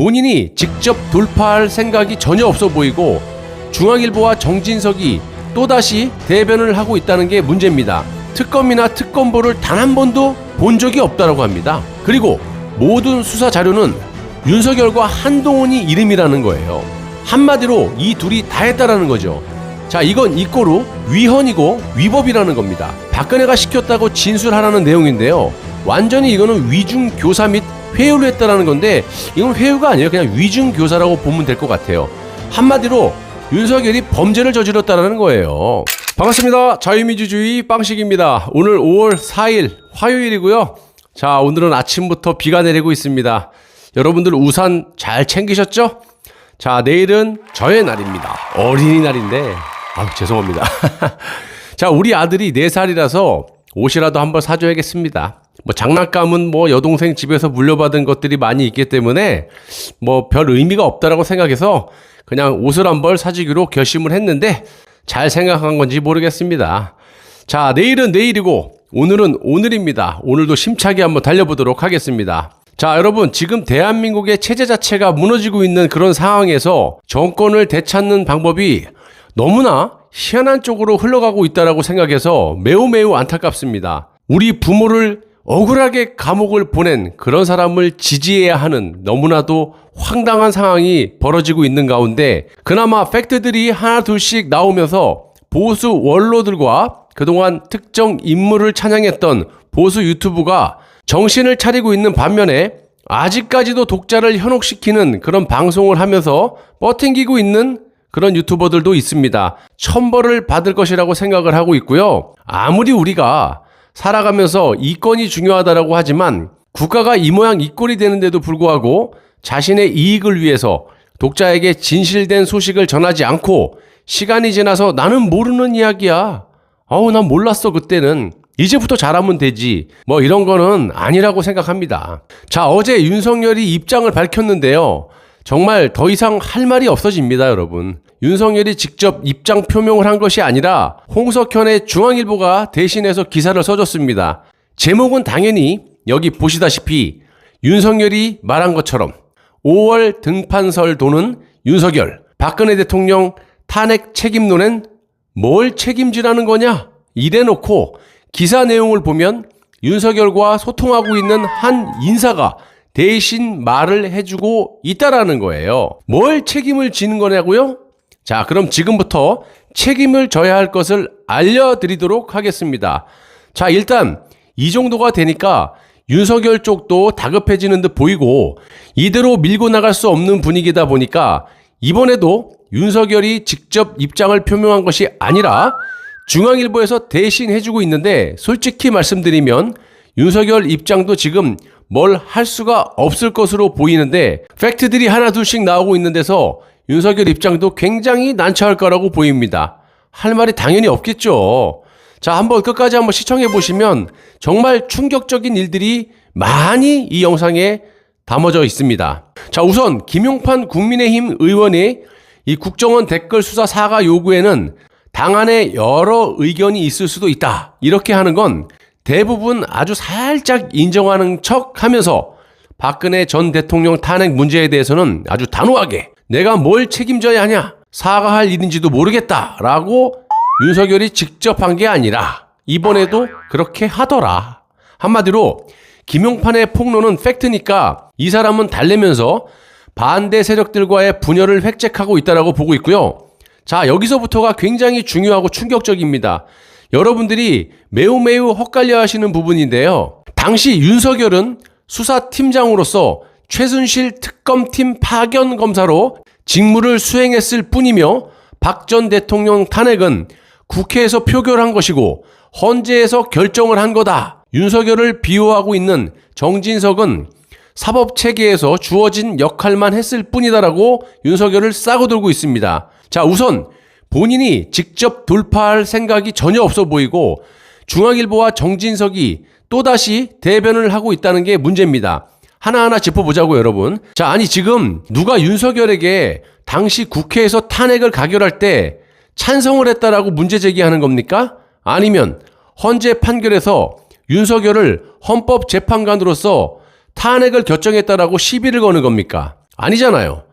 본인이 직접 돌파할 생각이 전혀 없어 보이고 중앙일보와 정진석이 또다시 대변을 하고 있다는 게 문제입니다. 특검이나 특검보를 단 한 번도 본 적이 없다고 합니다. 그리고 모든 수사 자료는 윤석열과 한동훈이 이름이라는 거예요. 한마디로 이 둘이 다 했다라는 거죠. 자, 이건 이꼬르 위헌이고 위법이라는 겁니다. 박근혜가 시켰다고 진술하라는 내용인데요. 완전히 이거는 위중교사 및 회유를 했다라는 건데 이건 회유가 아니에요. 그냥 위중교사라고 보면 될 것 같아요. 한마디로 윤석열이 범죄를 저질렀다라는 거예요. 반갑습니다. 자유민주주의 빵식입니다. 오늘 5월 4일 화요일이고요. 자, 오늘은 아침부터 비가 내리고 있습니다. 여러분들 우산 잘 챙기셨죠? 자, 내일은 저의 날입니다. 어린이날인데 죄송합니다. 자, 우리 아들이 4살이라서 옷이라도 한번 사줘야겠습니다. 장난감은 여동생 집에서 물려받은 것들이 많이 있기 때문에 별 의미가 없다라고 생각해서 그냥 옷을 한 벌 사주기로 결심을 했는데 잘 생각한 건지 모르겠습니다. 자, 내일은 내일이고 오늘은 오늘입니다. 오늘도 심차게 한번 달려보도록 하겠습니다. 자, 여러분, 지금 대한민국의 체제 자체가 무너지고 있는 그런 상황에서 정권을 되찾는 방법이 너무나 희한한 쪽으로 흘러가고 있다라고 생각해서 매우 안타깝습니다. 우리 부모를 억울하게 감옥을 보낸 그런 사람을 지지해야 하는 너무나도 황당한 상황이 벌어지고 있는 가운데 그나마 팩트들이 하나 둘씩 나오면서 보수 원로들과 그동안 특정 인물을 찬양했던 보수 유튜브가 정신을 차리고 있는 반면에 아직까지도 독자를 현혹시키는 그런 방송을 하면서 버팅기고 있는 그런 유튜버들도 있습니다. 천벌을 받을 것이라고 생각을 하고 있고요. 아무리 우리가 살아가면서 이권이 중요하다라고 하지만 국가가 이 모양 이 꼴이 되는데도 불구하고 자신의 이익을 위해서 독자에게 진실된 소식을 전하지 않고 시간이 지나서 나는 모르는 이야기야. 난 몰랐어 그때는. 이제부터 잘하면 되지. 이런 거는 아니라고 생각합니다. 자, 어제 윤석열이 입장을 밝혔는데요. 정말 더 이상 할 말이 없어집니다, 여러분. 윤석열이 직접 입장 표명을 한 것이 아니라 홍석현의 중앙일보가 대신해서 기사를 써줬습니다. 제목은 당연히 여기 보시다시피 윤석열이 말한 것처럼 5월 등판설 도는 윤석열, 박근혜 대통령 탄핵 책임론엔 뭘 책임지라는 거냐? 이래놓고 기사 내용을 보면 윤석열과 소통하고 있는 한 인사가 대신 말을 해주고 있다라는 거예요. 뭘 책임을 지는 거냐고요? 자, 그럼 지금부터 책임을 져야 할 것을 알려드리도록 하겠습니다. 자, 일단 이 정도가 되니까 윤석열 쪽도 다급해지는 듯 보이고 이대로 밀고 나갈 수 없는 분위기다 보니까 이번에도 윤석열이 직접 입장을 표명한 것이 아니라 중앙일보에서 대신 해주고 있는데 솔직히 말씀드리면 윤석열 입장도 지금 뭘 할 수가 없을 것으로 보이는데 팩트들이 하나 둘씩 나오고 있는 데서 윤석열 입장도 굉장히 난처할 거라고 보입니다. 할 말이 당연히 없겠죠. 자, 한번 끝까지 한번 시청해 보시면 정말 충격적인 일들이 많이 이 영상에 담아져 있습니다. 자, 우선 김용판 국민의힘 의원의 이 국정원 댓글 수사 사과 요구에는 당 안에 여러 의견이 있을 수도 있다. 이렇게 하는 건 대부분 아주 살짝 인정하는 척 하면서 박근혜 전 대통령 탄핵 문제에 대해서는 아주 단호하게 내가 뭘 책임져야 하냐, 사과할 일인지도 모르겠다라고 윤석열이 직접 한 게 아니라 이번에도 그렇게 하더라. 한마디로 김용판의 폭로는 팩트니까 이 사람은 달래면서 반대 세력들과의 분열을 획책하고 있다라고 보고 있고요. 자, 여기서부터가 굉장히 중요하고 충격적입니다. 여러분들이 매우 헛갈려 하시는 부분인데요. 당시 윤석열은 수사팀장으로서 최순실 특검팀 파견 검사로 직무를 수행했을 뿐이며 박 전 대통령 탄핵은 국회에서 표결한 것이고 헌재에서 결정을 한 거다. 윤석열을 비호하고 있는 정진석은 사법체계에서 주어진 역할만 했을 뿐이다라고 윤석열을 싸고 들고 있습니다. 자, 우선 본인이 직접 돌파할 생각이 전혀 없어 보이고 중앙일보와 정진석이 또다시 대변을 하고 있다는 게 문제입니다. 하나하나 짚어보자고요, 여러분. 자, 아니 지금 누가 윤석열에게 당시 국회에서 탄핵을 가결할 때 찬성을 했다라고 문제 제기하는 겁니까? 아니면 헌재 판결에서 윤석열을 헌법재판관으로서 탄핵을 결정했다라고 시비를 거는 겁니까? 아니잖아요.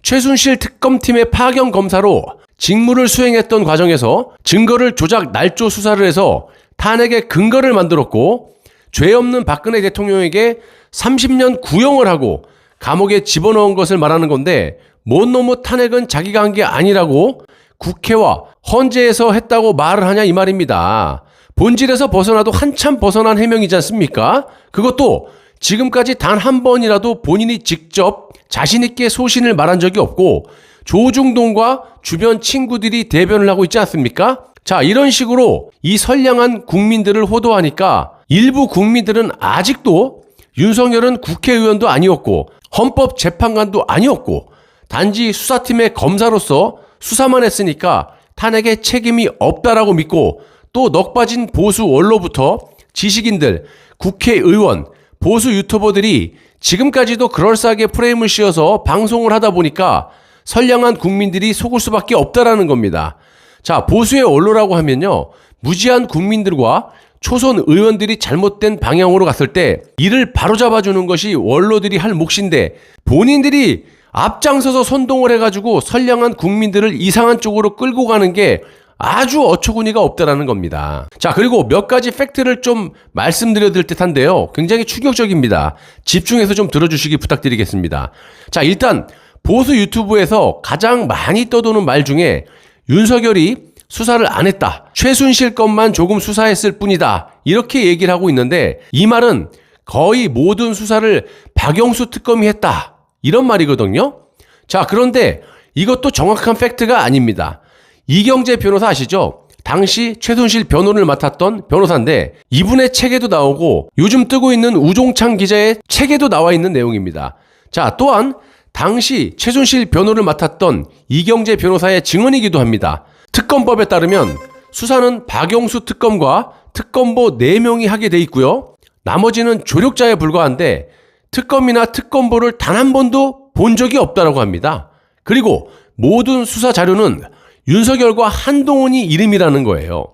최순실 특검팀의 파견 검사로 직무를 수행했던 과정에서 증거를 조작 날조 수사를 해서 탄핵의 근거를 만들었고 죄 없는 박근혜 대통령에게 30년 구형을 하고 감옥에 집어넣은 것을 말하는 건데 뭔 놈의 탄핵은 자기가 한 게 아니라고 국회와 헌재에서 했다고 말을 하냐 이 말입니다. 본질에서 벗어나도 한참 벗어난 해명이지 않습니까? 그것도 지금까지 단 한 번이라도 본인이 직접 자신있게 소신을 말한 적이 없고 조중동과 주변 친구들이 대변을 하고 있지 않습니까? 자, 이런 식으로 이 선량한 국민들을 호도하니까 일부 국민들은 아직도 윤석열은 국회의원도 아니었고 헌법재판관도 아니었고 단지 수사팀의 검사로서 수사만 했으니까 탄핵에 책임이 없다라고 믿고 또 넋 빠진 보수 원로부터 지식인들, 국회의원, 보수 유튜버들이 지금까지도 그럴싸하게 프레임을 씌워서 방송을 하다 보니까 선량한 국민들이 속을 수밖에 없다라는 겁니다. 자, 보수의 원로라고 하면요, 무지한 국민들과 초선 의원들이 잘못된 방향으로 갔을 때 이를 바로잡아주는 것이 원로들이 할 몫인데 본인들이 앞장서서 선동을 해가지고 선량한 국민들을 이상한 쪽으로 끌고 가는 게 아주 어처구니가 없다라는 겁니다. 자, 그리고 몇 가지 팩트를 좀 말씀드려 드릴 듯한데요. 굉장히 충격적입니다. 집중해서 좀 들어주시기 부탁드리겠습니다. 자, 일단 보수 유튜브에서 가장 많이 떠도는 말 중에 윤석열이 수사를 안 했다. 최순실 것만 조금 수사했을 뿐이다. 이렇게 얘기를 하고 있는데 이 말은 거의 모든 수사를 박영수 특검이 했다. 이런 말이거든요. 자, 그런데 이것도 정확한 팩트가 아닙니다. 이경재 변호사 아시죠? 당시 최순실 변호를 맡았던 변호사인데 이분의 책에도 나오고 요즘 뜨고 있는 우종창 기자의 책에도 나와 있는 내용입니다. 자, 또한 당시 최순실 변호를 맡았던 이경재 변호사의 증언이기도 합니다. 특검법에 따르면 수사는 박영수 특검과 특검보 4명이 하게 돼 있고요. 나머지는 조력자에 불과한데 특검이나 특검보를 단 한 번도 본 적이 없다라고 합니다. 그리고 모든 수사 자료는 윤석열과 한동훈이 이름이라는 거예요.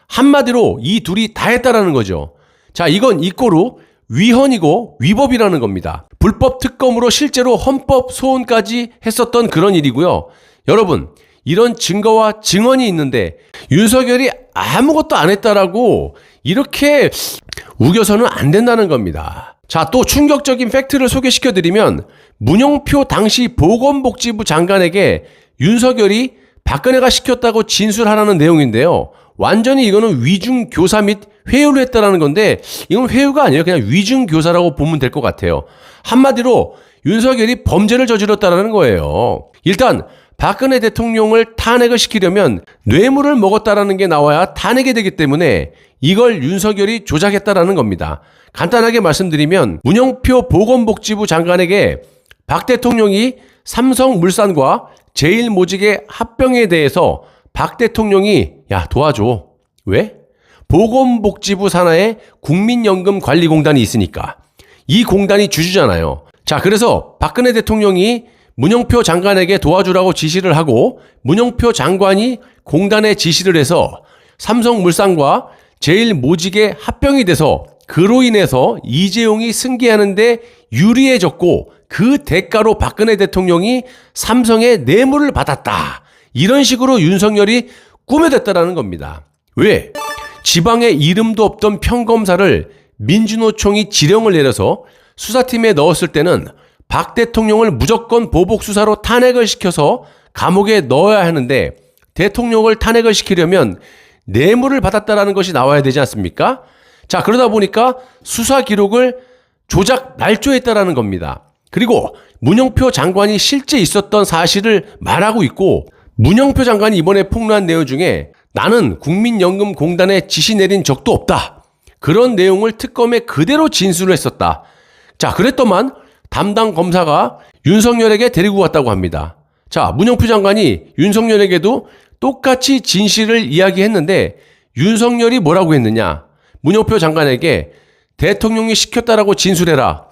한마디로 이 둘이 다 했다라는 거죠. 자, 이건 이꼬루 위헌이고 위법이라는 겁니다. 불법 특검으로 실제로 헌법 소원까지 했었던 그런 일이고요. 여러분, 이런 증거와 증언이 있는데 윤석열이 아무것도 안 했다라고 이렇게 우겨서는 안 된다는 겁니다. 자, 또 충격적인 팩트를 소개시켜드리면 문영표 당시 보건복지부 장관에게 윤석열이 박근혜가 시켰다고 진술하라는 내용인데요. 완전히 이거는 위중교사 및 회유를 했다라는 건데 이건 회유가 아니에요. 그냥 위중교사라고 보면 될 것 같아요. 한마디로 윤석열이 범죄를 저질렀다라는 거예요. 일단 박근혜 대통령을 탄핵을 시키려면 뇌물을 먹었다라는 게 나와야 탄핵이 되기 때문에 이걸 윤석열이 조작했다라는 겁니다. 간단하게 말씀드리면 문영표 보건복지부 장관에게 박 대통령이 삼성물산과 제일모직의 합병에 대해서 박 대통령이 야 도와줘. 왜? 보건복지부 산하에 국민연금관리공단이 있으니까. 이 공단이 주주잖아요. 자, 그래서 박근혜 대통령이 문영표 장관에게 도와주라고 지시를 하고 문영표 장관이 공단에 지시를 해서 삼성물산과 제일모직의 합병이 돼서 그로 인해서 이재용이 승계하는데 유리해졌고 그 대가로 박근혜 대통령이 삼성의 뇌물을 받았다. 이런 식으로 윤석열이 꾸며댔다라는 겁니다. 왜? 지방에 이름도 없던 평검사를 민주노총이 지령을 내려서 수사팀에 넣었을 때는 박 대통령을 무조건 보복 수사로 탄핵을 시켜서 감옥에 넣어야 하는데 대통령을 탄핵을 시키려면 뇌물을 받았다라는 것이 나와야 되지 않습니까? 자, 그러다 보니까 수사 기록을 조작 날조했다라는 겁니다. 그리고 문영표 장관이 실제 있었던 사실을 말하고 있고 문영표 장관이 이번에 폭로한 내용 중에 나는 국민연금공단에 지시 내린 적도 없다. 그런 내용을 특검에 그대로 진술을 했었다. 자, 그랬더만 담당 검사가 윤석열에게 데리고 갔다고 합니다. 자, 문영표 장관이 윤석열에게도 똑같이 진실을 이야기했는데 윤석열이 뭐라고 했느냐? 문영표 장관에게 대통령이 시켰다라고 진술해라.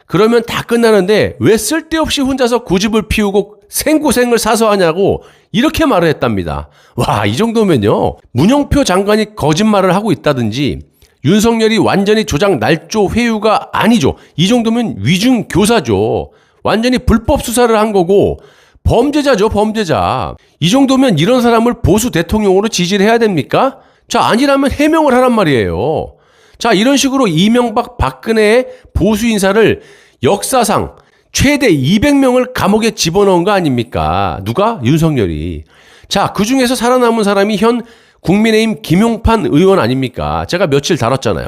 그러면 다 끝나는데 왜 쓸데없이 혼자서 고집을 피우고 생고생을 사서 하냐고 이렇게 말을 했답니다. 와, 이 정도면요. 문영표 장관이 거짓말을 하고 있다든지 윤석열이 완전히 조작 날조 회유가 아니죠. 이 정도면 위중교사죠. 완전히 불법 수사를 한 거고 범죄자죠, 범죄자. 이 정도면 이런 사람을 보수 대통령으로 지지를 해야 됩니까? 자, 아니라면 해명을 하란 말이에요. 자, 이런 식으로 이명박, 박근혜의 보수 인사를 역사상 최대 200명을 감옥에 집어넣은 거 아닙니까? 누가? 윤석열이. 자, 그 중에서 살아남은 사람이 현 국민의힘 김용판 의원 아닙니까? 제가 며칠 다뤘잖아요.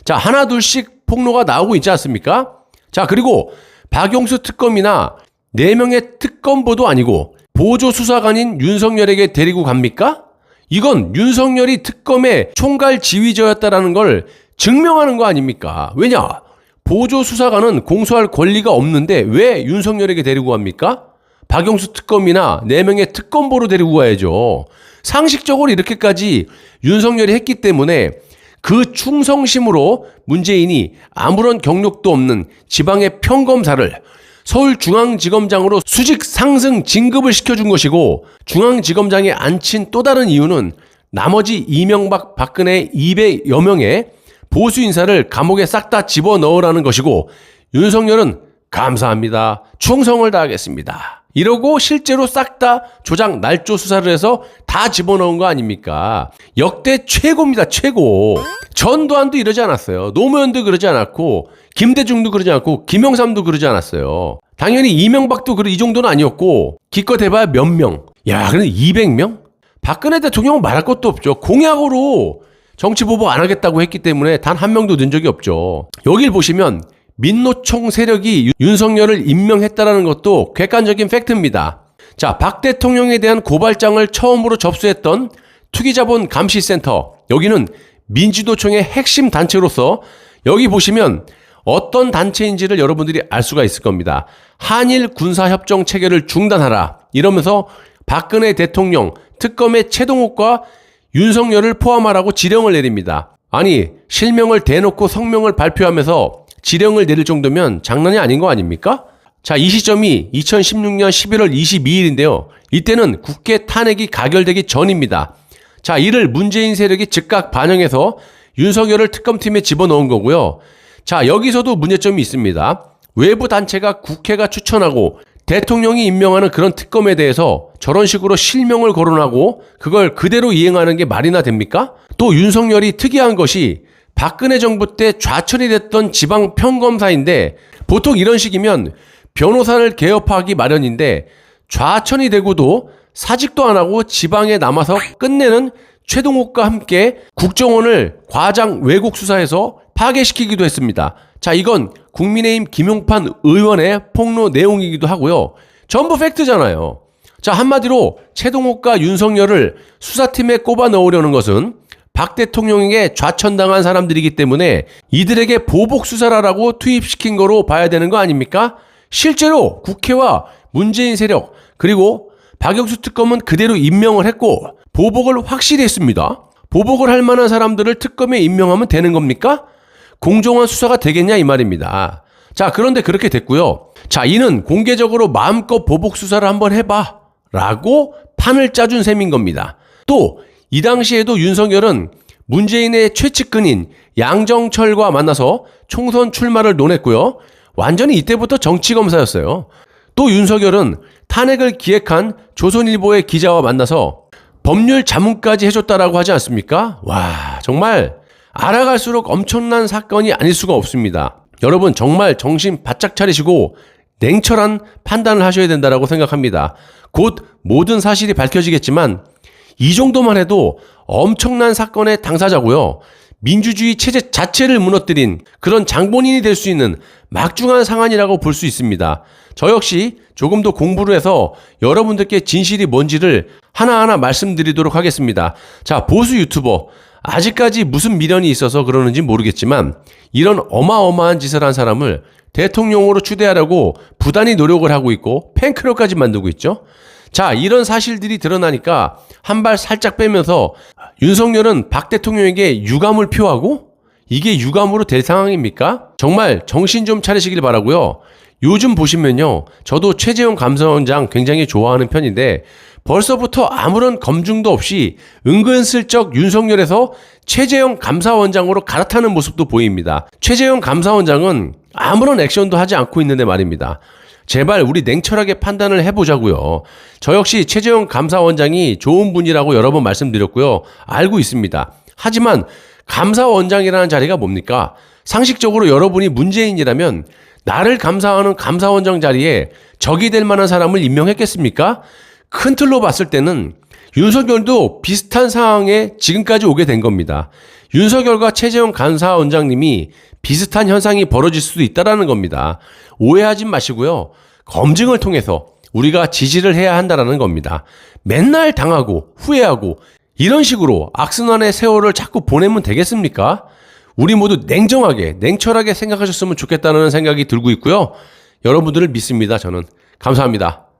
자, 하나 둘씩 폭로가 나오고 있지 않습니까? 자, 그리고 박용수 특검이나 4명의 특검보도 아니고 보조 수사관인 윤석열에게 데리고 갑니까? 이건 윤석열이 특검의 총괄 지휘자였다라는 걸 증명하는 거 아닙니까? 왜냐? 보조 수사관은 공소할 권리가 없는데 왜 윤석열에게 데리고 갑니까? 박용수 특검이나 4명의 특검보로 데리고 가야죠. 상식적으로 이렇게까지 윤석열이 했기 때문에 그 충성심으로 문재인이 아무런 경력도 없는 지방의 평검사를 서울중앙지검장으로 수직 상승 진급을 시켜준 것이고, 중앙지검장에 앉힌 또 다른 이유는 나머지 이명박, 박근혜 200여 명의 보수 인사를 감옥에 싹 다 집어넣으라는 것이고, 윤석열은 감사합니다, 충성을 다하겠습니다 이러고 실제로 싹 다 조작 날조 수사를 해서 다 집어넣은 거 아닙니까? 역대 최고입니다, 최고. 전두환도 이러지 않았어요. 노무현도 그러지 않았고, 김대중도 그러지 않았고, 김영삼도 그러지 않았어요. 당연히 이명박도 이 정도는 아니었고, 기껏 해봐야 몇 명. 야, 근데 200명? 박근혜 대통령은 말할 것도 없죠. 공약으로 정치 보복 안 하겠다고 했기 때문에 단 한 명도 는 적이 없죠. 여길 보시면 민노총 세력이 윤석열을 임명했다는 것도 객관적인 팩트입니다. 자, 박 대통령에 대한 고발장을 처음으로 접수했던 투기자본 감시센터, 여기는 민주노총의 핵심 단체로서 여기 보시면 어떤 단체인지를 여러분들이 알 수가 있을 겁니다. 한일 군사협정 체결을 중단하라 이러면서 박근혜 대통령 특검의 최동욱과 윤석열을 포함하라고 지령을 내립니다. 아니, 실명을 대놓고 성명을 발표하면서 지령을 내릴 정도면 장난이 아닌 거 아닙니까? 자, 이 시점이 2016년 11월 22일인데요. 이때는 국회 탄핵이 가결되기 전입니다. 자, 이를 문재인 세력이 즉각 반영해서 윤석열을 특검팀에 집어넣은 거고요. 자, 여기서도 문제점이 있습니다. 외부 단체가 국회가 추천하고 대통령이 임명하는 그런 특검에 대해서 저런 식으로 실명을 거론하고 그걸 그대로 이행하는 게 말이나 됩니까? 또 윤석열이 특이한 것이 박근혜 정부 때 좌천이 됐던 지방 평검사인데, 보통 이런 식이면 변호사를 개업하기 마련인데 좌천이 되고도 사직도 안 하고 지방에 남아서 끝내는 최동욱과 함께 국정원을 과장 왜곡 수사해서 파괴시키기도 했습니다. 자, 이건 국민의힘 김용판 의원의 폭로 내용이기도 하고요. 전부 팩트잖아요. 자, 한마디로 최동욱과 윤석열을 수사팀에 꼽아 넣으려는 것은 박 대통령에게 좌천당한 사람들이기 때문에 이들에게 보복 수사라라고 투입시킨 거로 봐야 되는 거 아닙니까? 실제로 국회와 문재인 세력 그리고 박영수 특검은 그대로 임명을 했고 보복을 확실히 했습니다. 보복을 할 만한 사람들을 특검에 임명하면 되는 겁니까? 공정한 수사가 되겠냐 이 말입니다. 자, 그런데 그렇게 됐고요. 자, 이는 공개적으로 마음껏 보복 수사를 한번 해봐 라고 판을 짜준 셈인 겁니다. 또 이 당시에도 윤석열은 문재인의 최측근인 양정철과 만나서 총선 출마를 논했고요. 완전히 이때부터 정치검사였어요. 또 윤석열은 탄핵을 기획한 조선일보의 기자와 만나서 법률 자문까지 해줬다라고 하지 않습니까? 와, 정말 알아갈수록 엄청난 사건이 아닐 수가 없습니다. 여러분, 정말 정신 바짝 차리시고 냉철한 판단을 하셔야 된다고 생각합니다. 곧 모든 사실이 밝혀지겠지만 이 정도만 해도 엄청난 사건의 당사자고요. 민주주의 체제 자체를 무너뜨린 그런 장본인이 될 수 있는 막중한 상황이라고 볼 수 있습니다. 저 역시 조금 더 공부를 해서 여러분들께 진실이 뭔지를 하나하나 말씀드리도록 하겠습니다. 자, 보수 유튜버, 아직까지 무슨 미련이 있어서 그러는지 모르겠지만 이런 어마어마한 짓을 한 사람을 대통령으로 추대하려고 부단히 노력을 하고 있고 팬클럽까지 만들고 있죠. 자, 이런 사실들이 드러나니까 한 발 살짝 빼면서 윤석열은 박 대통령에게 유감을 표하고 이게 유감으로 될 상황입니까? 정말 정신 좀 차리시길 바라고요. 요즘 보시면요, 저도 최재형 감사원장 굉장히 좋아하는 편인데 벌써부터 아무런 검증도 없이 은근슬쩍 윤석열에서 최재형 감사원장으로 갈아타는 모습도 보입니다. 최재형 감사원장은 아무런 액션도 하지 않고 있는데 말입니다. 제발 우리 냉철하게 판단을 해보자고요. 저 역시 최재형 감사원장이 좋은 분이라고 여러 번 말씀드렸고요. 알고 있습니다. 하지만 감사원장이라는 자리가 뭡니까? 상식적으로 여러분이 문재인이라면 나를 감사하는 감사원장 자리에 적이 될 만한 사람을 임명했겠습니까? 큰 틀로 봤을 때는 윤석열도 비슷한 상황에 지금까지 오게 된 겁니다. 윤석열과 최재형 감사원장님이 비슷한 현상이 벌어질 수도 있다는 겁니다. 오해하지 마시고요. 검증을 통해서 우리가 지지를 해야 한다는 겁니다. 맨날 당하고 후회하고 이런 식으로 악순환의 세월을 자꾸 보내면 되겠습니까? 우리 모두 냉정하게 냉철하게 생각하셨으면 좋겠다는 생각이 들고 있고요. 여러분들을 믿습니다. 저는. 감사합니다.